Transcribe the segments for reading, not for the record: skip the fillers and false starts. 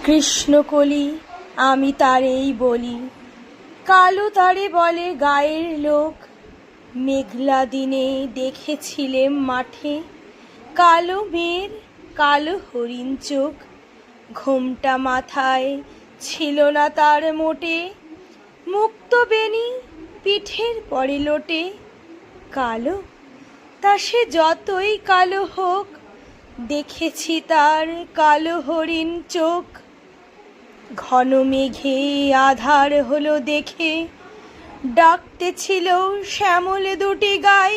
কৃষ্ণকলি আমি তারেই বলি, কালো তারে বলে গায়ের লোক। মেঘলা দিনে দেখেছিলেম মাঠে, কালো মেয়ের কালো হরিণ চোখ। ঘোমটা মাথায় ছিল না তার মোটে, মুক্ত বেনি পিঠের পরে লোটে। কালো তা সে যতই কালো হোক, দেখেছি তার কালো হরিণ চোখ। ঘন মেঘে আধার হলো দেখে, ডাকতেছিল শ্যামল দুটি গাই।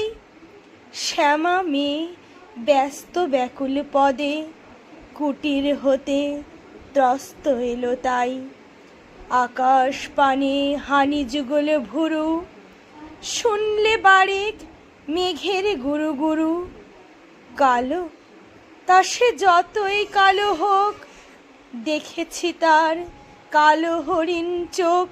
শ্যামা মেয়ে ব্যস্ত ব্যাকুল পদে, কুটির হতে ত্রস্ত এলো তাই। আকাশ পানে হানি যুগল ভুরু, শুনলে বারেক মেঘের গুরু গুরু। কালো তা সে যতই কালো হোক, দেখেছি তার কালো হরিণ চোখ।